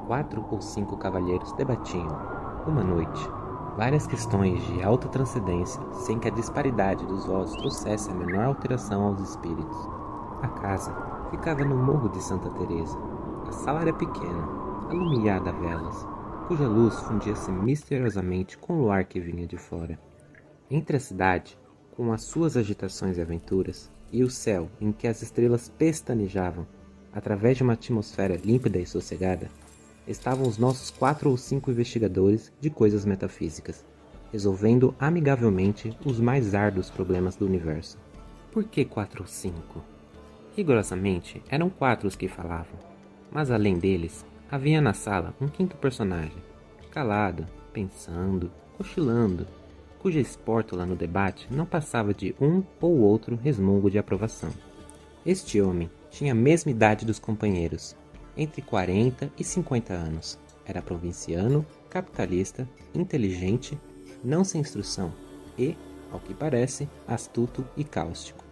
4 ou 5 cavalheiros debatiam, uma noite, várias questões de alta transcendência, sem que a disparidade dos votos trouxesse a menor alteração aos espíritos. A casa ficava no Morro de Santa Teresa. A sala era pequena, alumiada a velas, cuja luz fundia-se misteriosamente com o luar que vinha de fora. Entre a cidade, com as suas agitações e aventuras, e o céu em que as estrelas pestanejavam, através de uma atmosfera límpida e sossegada, estavam os nossos 4 ou 5 investigadores de coisas metafísicas, resolvendo amigavelmente os mais árduos problemas do universo. Por que 4 ou 5? Rigorosamente, eram 4 os que falavam, mas além deles, havia na sala um quinto personagem, calado, pensando, cochilando, cuja espórtula no debate não passava de um ou outro resmungo de aprovação. Este homem tinha a mesma idade dos companheiros, entre 40 e 50 anos. Era provinciano, capitalista, inteligente, não sem instrução e, ao que parece, astuto e cáustico.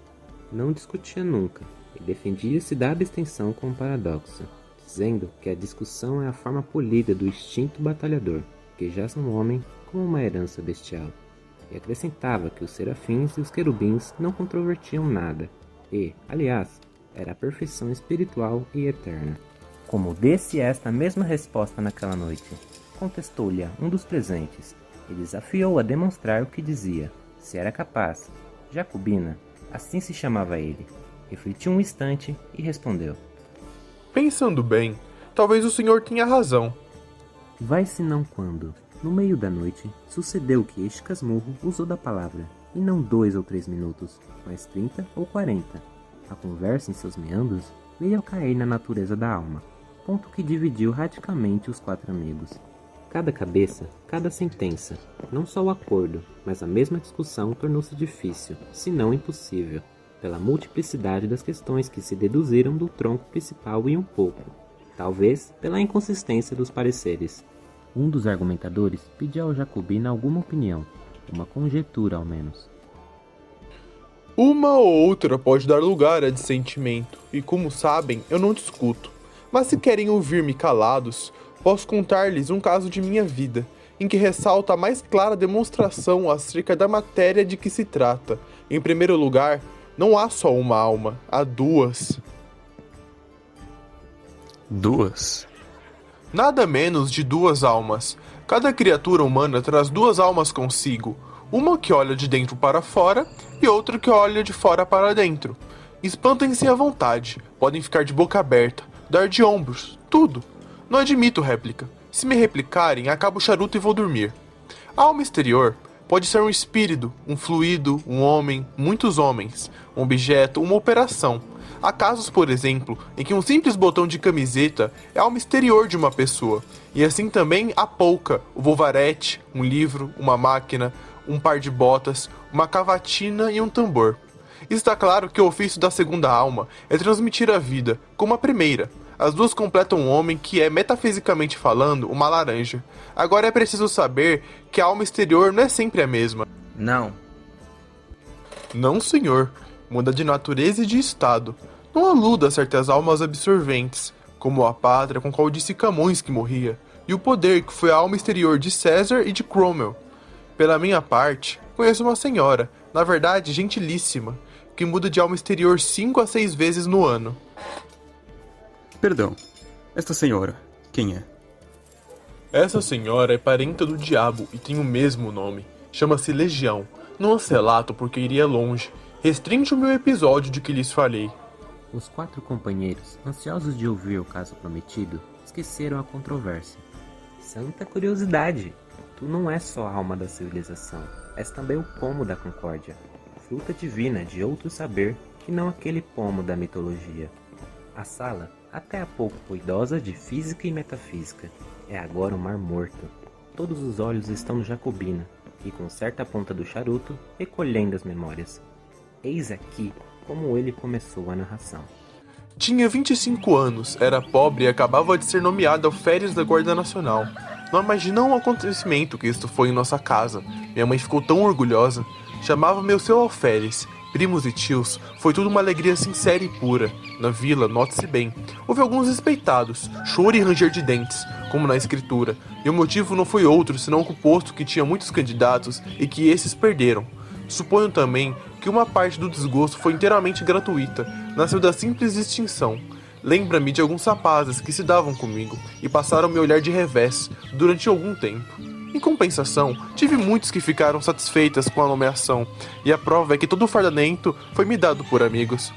Não discutia nunca e defendia-se da abstenção com um paradoxo, dizendo que a discussão é a forma polida do instinto batalhador, que jaz no homem como uma herança bestial. E acrescentava que os serafins e os querubins não controvertiam nada, e, aliás, era a perfeição espiritual e eterna. Como desse esta mesma resposta naquela noite, contestou-lhe um dos presentes e desafiou a demonstrar o que dizia, se era capaz. Jacobina, assim se chamava ele, refletiu um instante e respondeu: Pensando bem, talvez o senhor tenha razão. Vai-se não quando, no meio da noite, sucedeu que este casmurro usou da palavra, e não 2 ou 3 minutos, mas 30 ou 40. A conversa em seus meandros veio a cair na natureza da alma, ponto que dividiu radicalmente os 4 amigos. Cada cabeça, cada sentença, não só o acordo, mas a mesma discussão tornou-se difícil, se não impossível, pela multiplicidade das questões que se deduziram do tronco principal e um pouco, talvez pela inconsistência dos pareceres. Um dos argumentadores pediu ao Jacobina alguma opinião, uma conjectura ao menos. Uma ou outra pode dar lugar a dissentimento, e como sabem, eu não discuto. Mas se querem ouvir-me calados, posso contar-lhes um caso de minha vida, em que ressalta a mais clara demonstração acerca da matéria de que se trata. Em primeiro lugar, não há só uma alma, há 2. 2? Nada menos de 2 almas. Cada criatura humana traz 2 almas consigo, uma que olha de dentro para fora e outra que olha de fora para dentro. Espantem-se à vontade, podem ficar de boca aberta, dar de ombros, tudo. Não admito réplica. Se me replicarem, acabo o charuto e vou dormir. A alma exterior pode ser um espírito, um fluido, um homem, muitos homens, um objeto, uma operação. Há casos, por exemplo, em que um simples botão de camiseta é a alma exterior de uma pessoa. E assim também a polca, o volvarete, um livro, uma máquina, um par de botas, uma cavatina e um tambor. Está claro que o ofício da segunda alma é transmitir a vida, como a primeira. As 2 completam um homem que é, metafisicamente falando, uma laranja. Agora é preciso saber que a alma exterior não é sempre a mesma. Não. Não, senhor. Muda de natureza e de estado. Não aluda a certas almas absorventes, como a pátria com qual disse Camões que morria, e o poder que foi a alma exterior de César e de Cromwell. Pela minha parte, conheço uma senhora, na verdade gentilíssima, que muda de alma exterior 5 a 6 vezes no ano. Perdão, esta senhora, quem é? Essa senhora é parenta do diabo e tem o mesmo nome. Chama-se Legião. Não as relato porque iria longe. Restringe o meu episódio de que lhes falei. Os 4 companheiros, ansiosos de ouvir o caso prometido, esqueceram a controvérsia. Santa curiosidade! Tu não és só a alma da civilização, és também o pomo da concórdia, fruta divina de outro saber que não aquele pomo da mitologia. A sala, até há pouco ruidosa de física e metafísica, é agora um mar morto. Todos os olhos estão no Jacobina, e com certa ponta do charuto, recolhendo as memórias. Eis aqui como ele começou a narração. Tinha 25 anos, era pobre e acabava de ser nomeado alferes da Guarda Nacional. Não imaginam o acontecimento que isto foi em nossa casa. Minha mãe ficou tão orgulhosa. Chamava-me o seu alferes. primos e tios, foi tudo uma alegria sincera e pura. Na vila, note-se bem, houve alguns despeitados, choro e ranger de dentes, como na escritura, e o motivo não foi outro senão o posto que tinha muitos candidatos e que esses perderam. Suponho também que uma parte do desgosto foi inteiramente gratuita, nasceu da simples distinção. Lembra-me de alguns rapazes que se davam comigo e passaram a me olhar de revés durante algum tempo. Em compensação, tive muitos que ficaram satisfeitas com a nomeação, e a prova é que todo o fardamento foi me dado por amigos.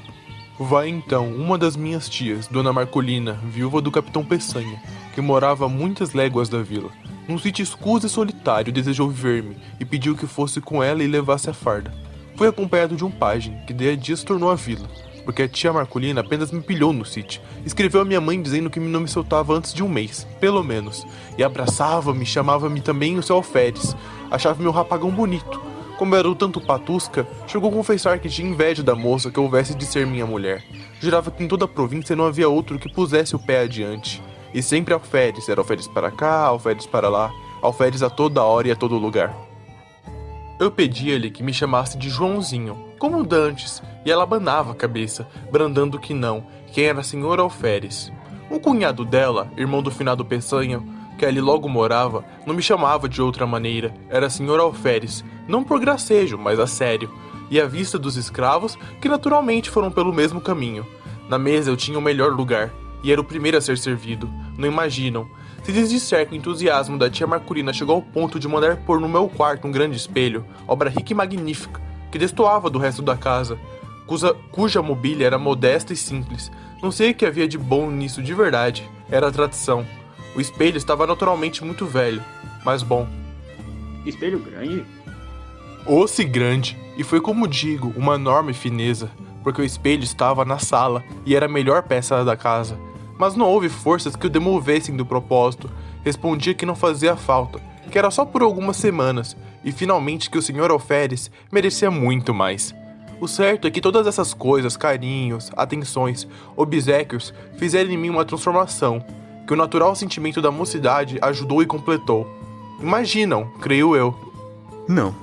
Vai então uma das minhas tias, Dona Marcolina, viúva do capitão Peçanha, que morava a muitas léguas da vila. Num sítio escuso e solitário, desejou ver-me e pediu que fosse com ela e levasse a farda. Fui acompanhado de um pajem, que de a dias tornou a vila, porque a tia Marcolina apenas me pilhou no sítio. Escreveu a minha mãe dizendo que não me soltava antes de um mês, pelo menos. E abraçava-me, chamava-me também o seu alferes. Achava meu rapagão bonito. Como era o tanto patusca, chegou a confessar que tinha inveja da moça que houvesse de ser minha mulher. Jurava que em toda a província não havia outro que pusesse o pé adiante. E sempre alferes, era alferes para cá, alferes para lá, alferes a toda hora e a todo lugar. Eu pedia-lhe que me chamasse de Joãozinho, como dantes, e ela abanava a cabeça, brandando que não, quem era senhor alferes. Um cunhado dela, irmão do finado Peçanha, que ali logo morava, não me chamava de outra maneira, era senhor alferes, não por gracejo, mas a sério, e à vista dos escravos, que naturalmente foram pelo mesmo caminho. Na mesa eu tinha o melhor lugar, e era o primeiro a ser servido, não imaginam. Se lhes disser que o entusiasmo da tia Marcolina chegou ao ponto de mandar pôr no meu quarto um grande espelho, obra rica e magnífica, que destoava do resto da casa, cuja mobília era modesta e simples. Não sei o que havia de bom nisso de verdade, era a tradição. O espelho estava naturalmente muito velho, mas bom. Espelho grande? Ou-se grande, e foi como digo, uma enorme fineza, porque o espelho estava na sala e era a melhor peça da casa. Mas não houve forças que o demovessem do propósito. Respondia que não fazia falta, que era só por algumas semanas, e finalmente que o senhor alferes merecia muito mais. O certo é que todas essas coisas, carinhos, atenções, obséquios, fizeram em mim uma transformação, que o natural sentimento da mocidade ajudou e completou. Imaginam, creio eu. Não.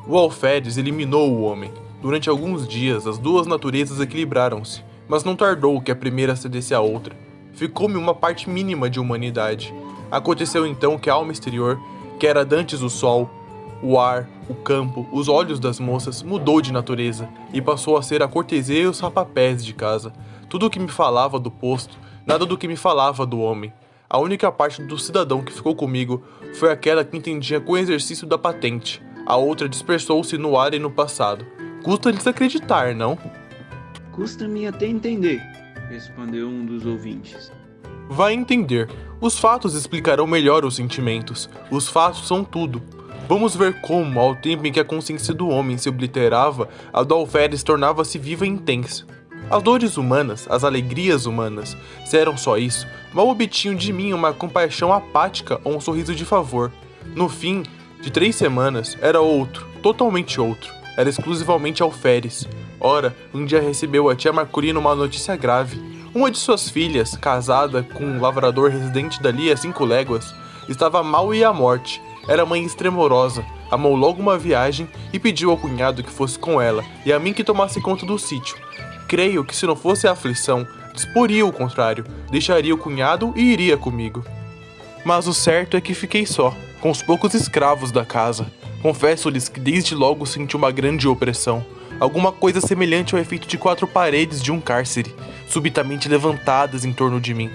O alferes eliminou o homem. Durante alguns dias, as duas naturezas equilibraram-se, mas não tardou que a primeira cedesse à outra. Ficou-me uma parte mínima de humanidade. Aconteceu então que a alma exterior, que era dantes o sol, o ar, o campo, os olhos das moças, mudou de natureza e passou a ser a cortesia e os rapapés de casa. Tudo o que me falava do posto, nada do que me falava do homem. A única parte do cidadão que ficou comigo foi aquela que entendia com o exercício da patente. A outra dispersou-se no ar e no passado. Custa-lhes acreditar, não? Custa-me até entender, respondeu um dos ouvintes. Vai entender. Os fatos explicarão melhor os sentimentos. Os fatos são tudo. Vamos ver como, ao tempo em que a consciência do homem se obliterava, a do alferes tornava-se viva e intensa. As dores humanas, as alegrias humanas, se eram só isso, mal obtinham de mim uma compaixão apática ou um sorriso de favor. No fim de 3 semanas, era outro, totalmente outro. Era exclusivamente alferes. Ora, um dia recebeu a tia Marcolina uma notícia grave. Uma de suas filhas, casada com um lavrador residente dali a 5 léguas, estava mal e à morte. Era mãe extremorosa, amou logo uma viagem e pediu ao cunhado que fosse com ela e a mim que tomasse conta do sítio. Creio que se não fosse a aflição, disporia o contrário, deixaria o cunhado e iria comigo. Mas o certo é que fiquei só, com os poucos escravos da casa. Confesso-lhes que desde logo senti uma grande opressão. Alguma coisa semelhante ao efeito de 4 paredes de um cárcere, subitamente levantadas em torno de mim.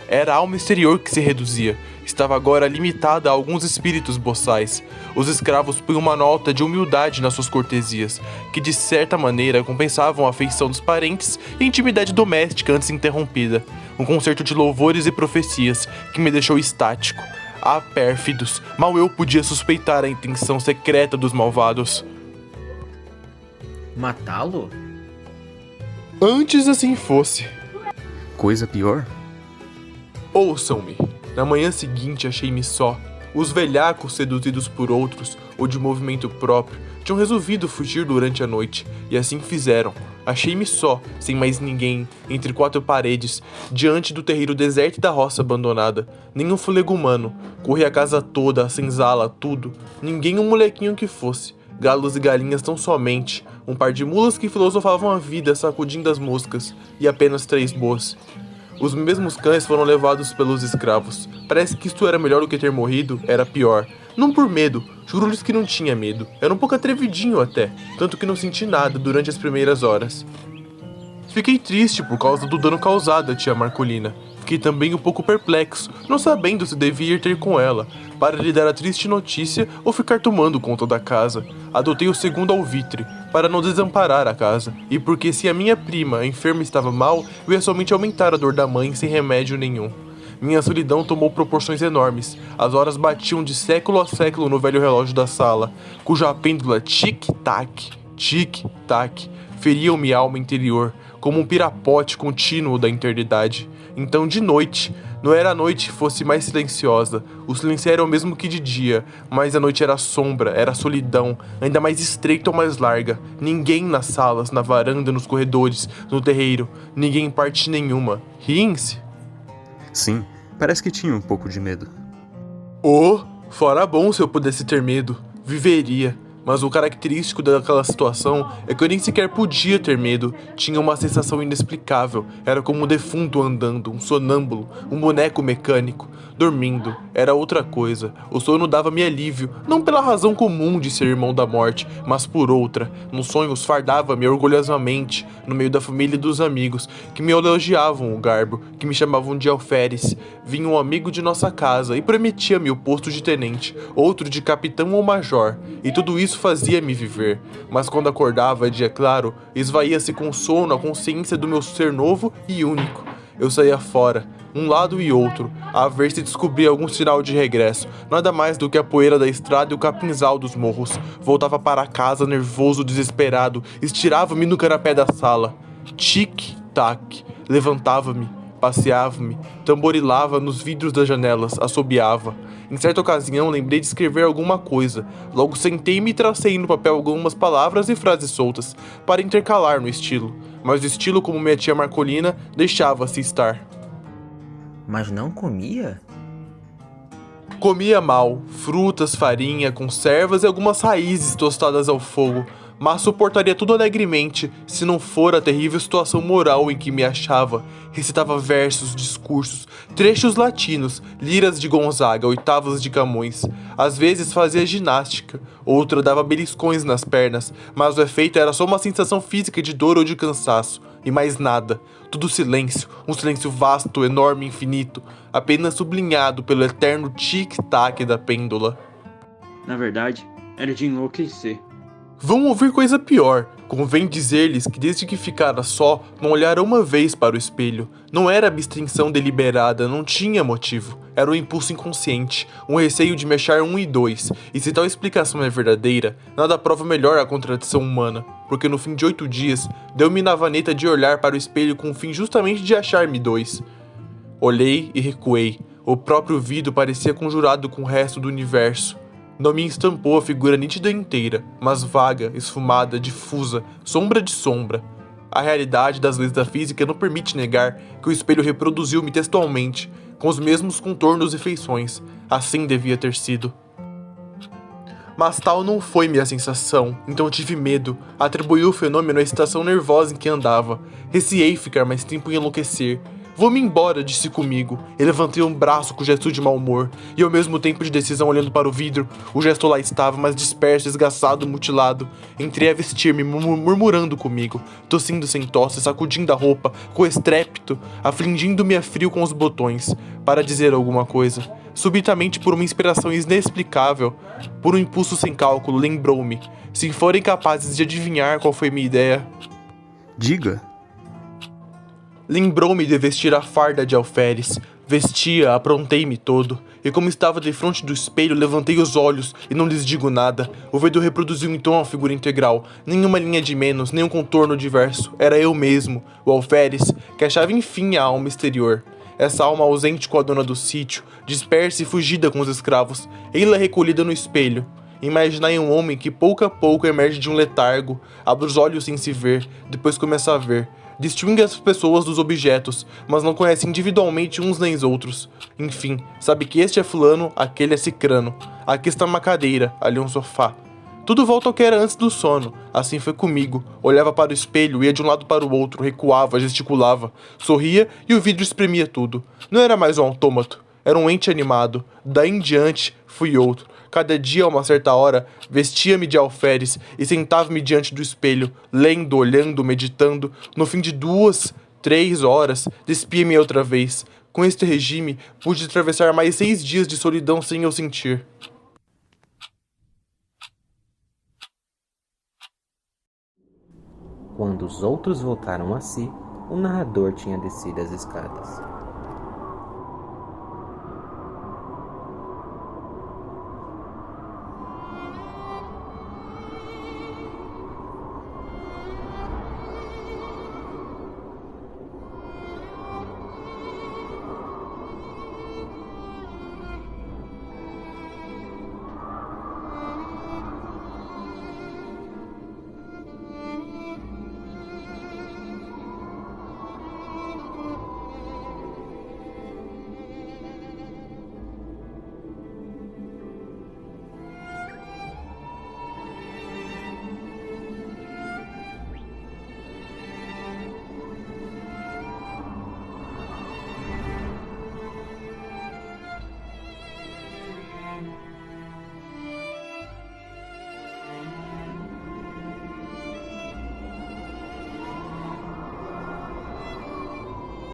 Era a alma exterior que se reduzia, estava agora limitada a alguns espíritos boçais. Os escravos punham uma nota de humildade nas suas cortesias, que de certa maneira compensavam a afeição dos parentes e a intimidade doméstica antes interrompida. Um concerto de louvores e profecias que me deixou estático. Ah, pérfidos, mal eu podia suspeitar a intenção secreta dos malvados. Matá-lo? Antes assim fosse. Coisa pior? Ouçam-me. Na manhã seguinte achei-me só. Os velhacos, seduzidos por outros, ou de movimento próprio, tinham resolvido fugir durante a noite, e assim fizeram. Achei-me só, sem mais ninguém, entre 4 paredes, diante do terreiro deserto da roça abandonada. Nenhum fôlego humano. Corri a casa toda, a senzala, tudo. Ninguém um molequinho que fosse. galos e galinhas tão somente, um par de mulas que filosofavam a vida sacudindo as moscas, e apenas 3 bois. Os mesmos cães foram levados pelos escravos. Parece que isto era melhor do que ter morrido, era pior. Não por medo, juro-lhes que não tinha medo. Era um pouco atrevidinho até, tanto que não senti nada durante as primeiras horas. Fiquei triste por causa do dano causado à tia Marcolina. Fiquei também um pouco perplexo, não sabendo se devia ir ter com ela, para lhe dar a triste notícia ou ficar tomando conta da casa. Adotei o segundo alvitre, para não desamparar a casa, e porque se a minha prima enferma estava mal, eu ia somente aumentar a dor da mãe sem remédio nenhum. Minha solidão tomou proporções enormes. As horas batiam de século a século no velho relógio da sala, cuja pêndula tic-tac, tic-tac, feriam minha alma interior, como um pirapote contínuo da eternidade. Então, de noite, não era a noite que fosse mais silenciosa, o silêncio era o mesmo que de dia, mas a noite era sombra, era solidão, ainda mais estreita ou mais larga. Ninguém nas salas, na varanda, nos corredores, no terreiro, ninguém em parte nenhuma. Riem-se? Sim, parece que tinha um pouco de medo. Oh, fora bom se eu pudesse ter medo, viveria. Mas o característico daquela situação é que eu nem sequer podia ter medo. Tinha uma sensação inexplicável. Era como um defunto andando, um sonâmbulo, um boneco mecânico, dormindo. Era outra coisa. O sono dava-me alívio, não pela razão comum de ser irmão da morte, mas por outra. Nos sonhos fardava-me orgulhosamente, no meio da família e dos amigos, que me elogiavam o garbo, que me chamavam de alferes. Vinha um amigo de nossa casa e prometia-me o posto de tenente, outro de capitão ou major, e tudo isso fazia-me viver, mas quando acordava, dia claro, esvaía-se com sono a consciência do meu ser novo e único. Eu saía fora, um lado e outro, a ver se descobria algum sinal de regresso, nada mais do que a poeira da estrada e o capinzal dos morros. Voltava para casa nervoso, desesperado, estirava-me no canapé da sala. Tic-tac, levantava-me, passeava-me, tamborilava nos vidros das janelas, assobiava. Em certa ocasião, lembrei de escrever alguma coisa. Logo sentei-me e tracei no papel algumas palavras e frases soltas, para intercalar no estilo. Mas o estilo, como minha tia Marcolina, deixava-se estar. Mas não comia? Comia mal, frutas, farinha, conservas e algumas raízes tostadas ao fogo, mas suportaria tudo alegremente, se não for a terrível situação moral em que me achava. Recitava versos, discursos, trechos latinos, liras de Gonzaga, oitavas de Camões. Às vezes fazia ginástica, outra dava beliscões nas pernas, mas o efeito era só uma sensação física de dor ou de cansaço, e mais nada. Tudo silêncio, um silêncio vasto, enorme, infinito, apenas sublinhado pelo eterno tic-tac da pêndula. Na verdade, era de enlouquecer. Vão ouvir coisa pior. Convém dizer-lhes que desde que ficara só, não olhara uma vez para o espelho. Não era abstenção deliberada, não tinha motivo. Era um impulso inconsciente, um receio de me achar 1 e 2. E se tal explicação é verdadeira, nada prova melhor a contradição humana. Porque no fim de 8 dias, deu-me na vaneta de olhar para o espelho com o fim justamente de achar-me 2. Olhei e recuei. O próprio vidro parecia conjurado com o resto do universo. Não me estampou a figura nítida inteira, mas vaga, esfumada, difusa, sombra de sombra. A realidade das leis da física não permite negar que o espelho reproduziu-me textualmente, com os mesmos contornos e feições. Assim devia ter sido. Mas tal não foi minha sensação, então tive medo. Atribuí o fenômeno à excitação nervosa em que andava. Receei ficar mais tempo em enlouquecer. Vou-me embora, disse comigo. E levantei um braço com gesto de mau humor, e ao mesmo tempo de decisão olhando para o vidro. O gesto lá estava, mas disperso, esgaçado, mutilado. Entrei a vestir-me, murmurando comigo, tossindo sem tosse, sacudindo a roupa, com estrépito, afligindo-me a frio com os botões, para dizer alguma coisa. Subitamente, por uma inspiração inexplicável, por um impulso sem cálculo, lembrou-me. Se forem capazes de adivinhar qual foi minha ideia... Diga. Lembrou-me de vestir a farda de alferes. Vestia, aprontei-me todo, e como estava defronte do espelho, levantei os olhos e não lhes digo nada. O vedor reproduziu então a figura integral, nenhuma linha de menos, nenhum contorno diverso. Era eu mesmo, o alferes, que achava enfim a alma exterior. Essa alma ausente com a dona do sítio, dispersa e fugida com os escravos, ei-la recolhida no espelho. Imaginai um homem que pouco a pouco emerge de um letargo, abre os olhos sem se ver, depois começa a ver. Distingue as pessoas dos objetos, mas não conhece individualmente uns nem os outros. Enfim, sabe que este é fulano, aquele é cicrano. Aqui está uma cadeira, ali um sofá. Tudo volta ao que era antes do sono. Assim foi comigo. Olhava para o espelho, ia de um lado para o outro, recuava, gesticulava, sorria e o vidro espremia tudo. Não era mais um autômato, era um ente animado. Daí em diante, fui outro. Cada dia, a uma certa hora, vestia-me de alferes e sentava-me diante do espelho, lendo, olhando, meditando. No fim de 2, 3 horas, despia-me outra vez. Com este regime, pude atravessar mais 6 dias de solidão sem eu sentir. Quando os outros voltaram a si, o narrador tinha descido as escadas.